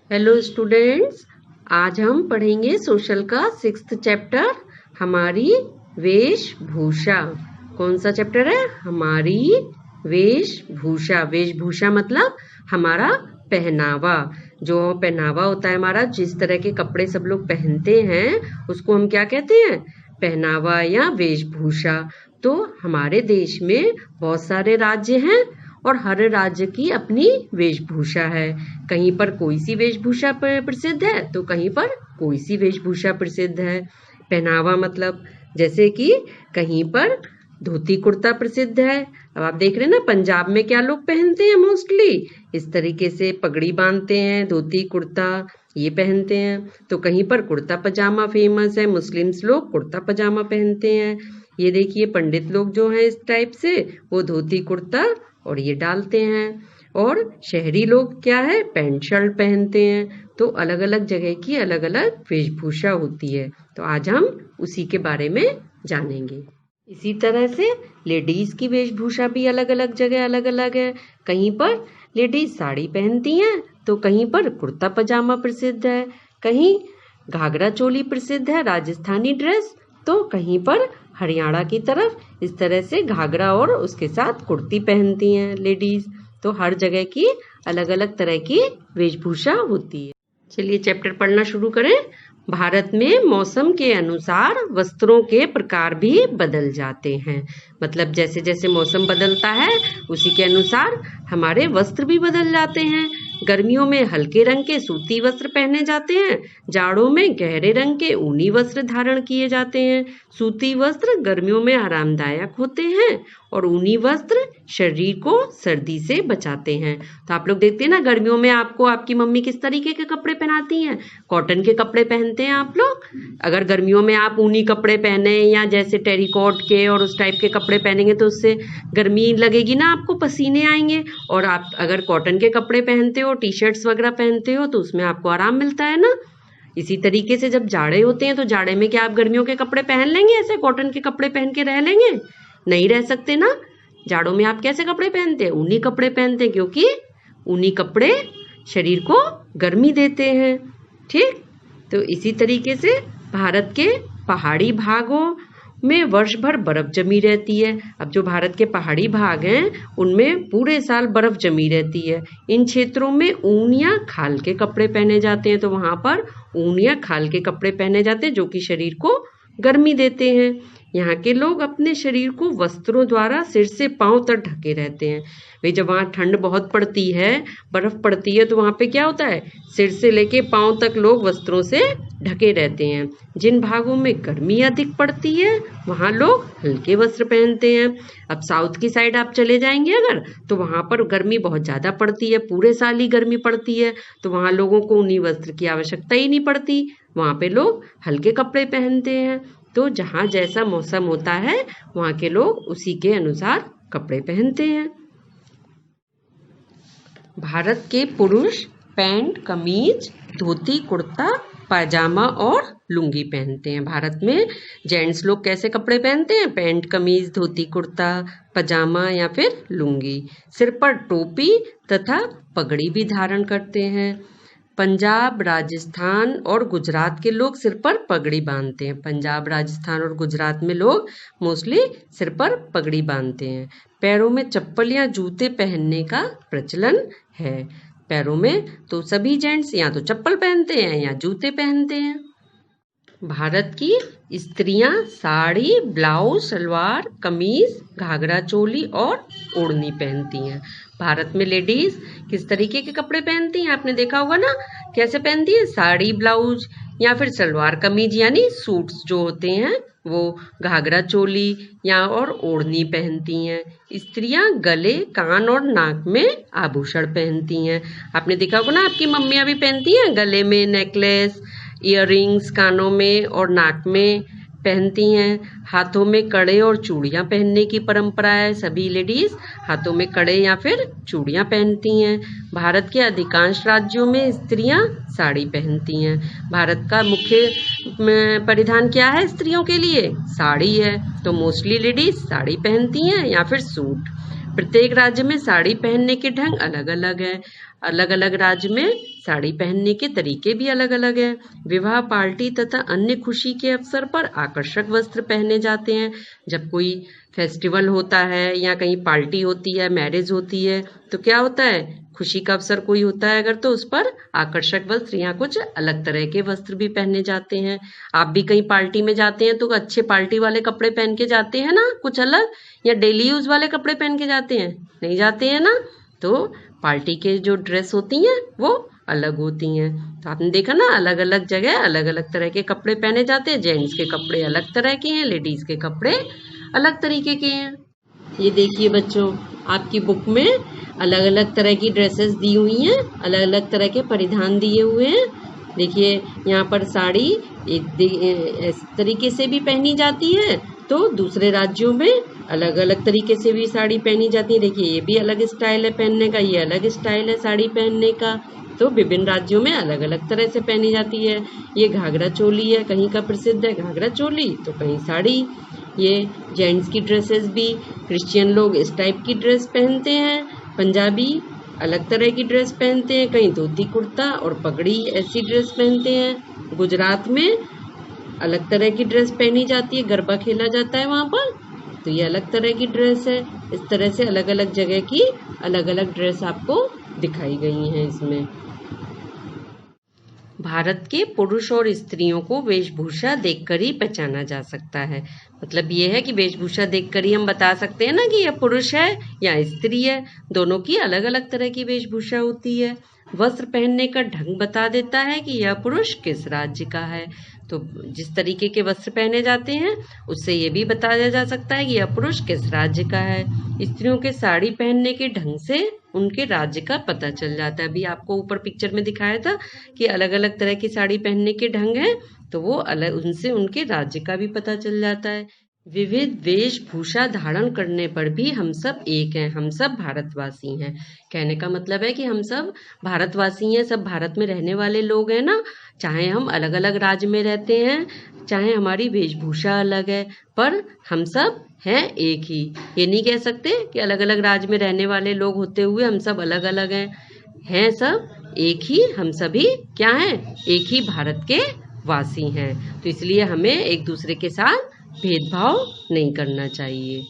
Hello students, आज हम पढ़ेंगे सोशल का 6th चैप्टर हमारी वेशभूषा। कौन सा चैप्टर है? हमारी वेशभूषा। वेशभूषा मतलब हमारा पहनावा। जो पहनावा होता है हमारा, जिस तरह के कपड़े सब लोग पहनते हैं उसको हम क्या कहते हैं? पहनावा या वेशभूषा। तो हमारे देश में बहुत सारे राज्य हैं और हर राज्य की अपनी वेशभूषा है। कहीं पर कोई सी वेशभूषा प्रसिद्ध है तो कहीं पर कोई सी वेशभूषा प्रसिद्ध है। पहनावा मतलब जैसे कि कहीं पर धोती कुर्ता प्रसिद्ध है। अब आप देख रहे हैं ना, पंजाब में क्या लोग पहनते हैं मोस्टली इस तरीके से पगड़ी बांधते हैं, धोती कुर्ता ये पहनते हैं। तो कहीं पर कुर्ता पजामा फेमस है, मुस्लिम्स लोग कुर्ता पजामा पहनते हैं। ये देखिए पंडित लोग जो हैं इस टाइप से वो धोती कुर्ता और ये डालते हैं। और शहरी लोग क्या है, पैंट शर्ट पहनते हैं। तो अलग अलग जगह की अलग अलग वेशभूषा होती है। तो आज हम उसी के बारे में जानेंगे। इसी तरह से लेडीज की वेशभूषा भी अलग अलग जगह अलग अलग है। कहीं पर लेडीज साड़ी पहनती हैं तो कहीं पर कुर्ता पजामा प्रसिद्ध है, कहीं घाघरा चोली प्रसिद्ध है राजस्थानी ड्रेस, तो कहीं पर हरियाणा की तरफ इस तरह से घाघरा और उसके साथ कुर्ती पहनती हैं लेडीज। तो हर जगह की अलग अलग तरह की वेशभूषा होती है। चलिए चैप्टर पढ़ना शुरू करें। भारत में मौसम के अनुसार वस्त्रों के प्रकार भी बदल जाते हैं। मतलब जैसे जैसे मौसम बदलता है उसी के अनुसार हमारे वस्त्र भी बदल जाते हैं। गर्मियों में हल्के रंग के सूती वस्त्र पहने जाते हैं, जाड़ों में गहरे रंग के ऊनी वस्त्र धारण किए जाते हैं। सूती वस्त्र गर्मियों में आरामदायक होते हैं और ऊनी वस्त्र शरीर को सर्दी से बचाते हैं। तो आप लोग देखते हैं ना, गर्मियों में आपको आपकी मम्मी किस तरीके के कपड़े पहनाती हैं? कॉटन के कपड़े पहनते हैं आप लोग। अगर गर्मियों में आप ऊनी कपड़े पहने या जैसे टेरिकॉट के और उस टाइप के कपड़े पहनेंगे तो उससे गर्मी लगेगी ना, आपको पसीने आएंगे। और आप अगर कॉटन के कपड़े पहनते हो, टी शर्ट्स वगैरह पहनते हो तो उसमें आपको आराम मिलता है ना। इसी तरीके से जब जाड़े होते हैं तो जाड़े में क्या आप गर्मियों के कपड़े पहन लेंगे? ऐसे कॉटन के कपड़े पहन के रह लेंगे? नहीं रह सकते ना। जाड़ों में आप कैसे कपड़े पहनते हैं? ऊनी कपड़े पहनते हैं, क्योंकि ऊनी कपड़े शरीर को गर्मी देते हैं। ठीक, तो इसी तरीके से भारत के पहाड़ी भागों में वर्ष भर बर्फ जमी रहती है। अब जो भारत के पहाड़ी भाग हैं उनमें पूरे साल बर्फ जमी रहती है। इन क्षेत्रों में ऊन या खाल के कपड़े पहने जाते हैं। तो वहां पर ऊन या खाल के कपड़े पहने जाते हैं जो कि शरीर को गर्मी देते हैं। यहाँ के लोग अपने शरीर को वस्त्रों द्वारा सिर से पांव तक ढके रहते हैं। भाई जब वहाँ ठंड बहुत पड़ती है, बर्फ पड़ती है, तो वहाँ पे क्या होता है, सिर से लेके पांव तक लोग वस्त्रों से ढके रहते हैं। जिन भागों में गर्मी अधिक पड़ती है वहाँ लोग हल्के वस्त्र पहनते हैं। अब साउथ की साइड आप चले जाएंगे अगर, तो वहाँ पर गर्मी बहुत ज़्यादा पड़ती है, पूरे साल ही गर्मी पड़ती है। तो वहाँ लोगों को ऊनी वस्त्र की आवश्यकता ही नहीं पड़ती, वहाँ पे लोग हल्के कपड़े पहनते हैं। तो जहाँ जैसा मौसम होता है वहाँ के लोग उसी के अनुसार कपड़े पहनते हैं। भारत के पुरुष पैंट कमीज धोती कुर्ता पाजामा और लुंगी पहनते हैं। भारत में जेंट्स लोग कैसे कपड़े पहनते हैं? पैंट कमीज धोती कुर्ता पजामा या फिर लुंगी। सिर पर टोपी तथा पगड़ी भी धारण करते हैं। पंजाब राजस्थान और गुजरात के लोग सिर पर पगड़ी बांधते हैं। पंजाब राजस्थान और गुजरात में लोग मोस्टली सिर पर पगड़ी बांधते हैं। पैरों में चप्पल या जूते पहनने का प्रचलन है। पैरों में तो सभी जेंट्स या तो चप्पल पहनते हैं या जूते पहनते हैं। भारत की स्त्रियां साड़ी ब्लाउज सलवार कमीज घाघरा चोली और ओढ़नी पहनती हैं। भारत में लेडीज किस तरीके के कपड़े पहनती हैं? आपने देखा होगा ना, कैसे पहनती है? साड़ी ब्लाउज या फिर सलवार कमीज यानी सूट्स जो होते हैं वो, घाघरा चोली या और ओढ़नी पहनती हैं। स्त्रियां गले कान और नाक में आभूषण पहनती हैं। आपने देखा होगा ना, आपकी मम्मियां भी पहनती हैं गले में नेकलेस, इयररिंग्स कानों में और नाक में पहनती हैं। हाथों में कड़े और चूड़ियां पहनने की परंपरा है। सभी लेडीज हाथों में कड़े या फिर चूड़ियां पहनती हैं। भारत के अधिकांश राज्यों में स्त्रियां साड़ी पहनती हैं। भारत का मुख्य परिधान क्या है स्त्रियों के लिए? साड़ी है। तो मोस्टली लेडीज साड़ी पहनती हैं या फिर सूट। प्रत्येक राज्य में साड़ी पहनने के ढंग अलग अलग है। अलग अलग राज्य में साड़ी पहनने के तरीके भी अलग अलग हैं। विवाह, पार्टी तथा अन्य खुशी के अवसर पर आकर्षक वस्त्र पहने जाते हैं। जब कोई फेस्टिवल होता है या कहीं पार्टी होती है, मैरिज होती है, तो क्या होता है, खुशी का अवसर कोई होता है अगर, तो उस पर आकर्षक वस्त्र या कुछ अलग तरह के वस्त्र भी पहने जाते हैं। आप भी कहीं पार्टी में जाते हैं तो अच्छे पार्टी वाले कपड़े पहन के जाते हैं ना, कुछ अलग, या डेली यूज वाले कपड़े पहन के जाते हैं? नहीं जाते हैं ना। तो पार्टी के जो ड्रेस होती हैं वो अलग होती हैं। तो आपने देखा ना, अलग अलग जगह अलग अलग तरह के कपड़े पहने जाते हैं। जेंट्स के कपड़े अलग तरह के हैं, लेडीज के कपड़े अलग तरीके के हैं। ये देखिए बच्चों, आपकी बुक में अलग अलग तरह की ड्रेसेस दी हुई हैं, अलग अलग तरह के परिधान दिए हुए हैं। देखिए यहाँ पर साड़ी इस तरीके से भी पहनी जाती है, तो दूसरे राज्यों में अलग अलग तरीके से भी साड़ी पहनी जाती है। देखिए ये भी अलग स्टाइल है पहनने का, ये अलग स्टाइल है साड़ी पहनने का। तो विभिन्न राज्यों में अलग अलग तरह से पहनी जाती है। ये घाघरा चोली है, कहीं का प्रसिद्ध है घाघरा चोली, तो कहीं साड़ी। ये जेंट्स की ड्रेसेस भी, क्रिश्चियन लोग इस टाइप की ड्रेस पहनते हैं, पंजाबी अलग तरह की ड्रेस पहनते हैं, कहीं धोती कुर्ता और पगड़ी ऐसी ड्रेस पहनते हैं। गुजरात में अलग तरह की ड्रेस पहनी जाती है, गरबा खेला जाता है वहाँ पर, तो ये अलग तरह की ड्रेस है। इस तरह से अलग अलग जगह की अलग अलग ड्रेस आपको दिखाई गई हैं इसमें। भारत के पुरुष और स्त्रियों को वेशभूषा देखकर ही पहचाना जा सकता है। मतलब ये है कि वेशभूषा देखकर ही हम बता सकते हैं ना कि यह पुरुष है या स्त्री है। दोनों की अलग अलग तरह की वेशभूषा होती है। वस्त्र पहनने का ढंग बता देता है कि यह पुरुष किस राज्य का है। तो जिस तरीके के वस्त्र पहने जाते हैं उससे ये भी बताया जा सकता है कि यह पुरुष किस राज्य का है। स्त्रियों के साड़ी पहनने के ढंग से उनके राज्य का पता चल जाता है। अभी आपको ऊपर पिक्चर में दिखाया था कि अलग अलग तरह की साड़ी पहनने के ढंग है, तो वो अलग, उनसे उनके राज्य का भी पता चल जाता है। विविध वेशभूषा धारण करने पर भी हम सब एक हैं, हम सब भारतवासी हैं। कहने का मतलब है कि हम सब भारतवासी हैं, सब भारत में रहने वाले लोग हैं ना। चाहे हम अलग अलग राज्य में रहते हैं, चाहे हमारी वेशभूषा अलग है, पर हम सब हैं एक ही। ये नहीं कह सकते कि अलग अलग राज्य में रहने वाले लोग होते हुए हम सब अलग अलग हैं सब एक ही, हम सभी क्या हैं, एक ही भारत के वासी हैं। तो इसलिए हमें एक दूसरे के साथ भेदभाव नहीं करना चाहिए।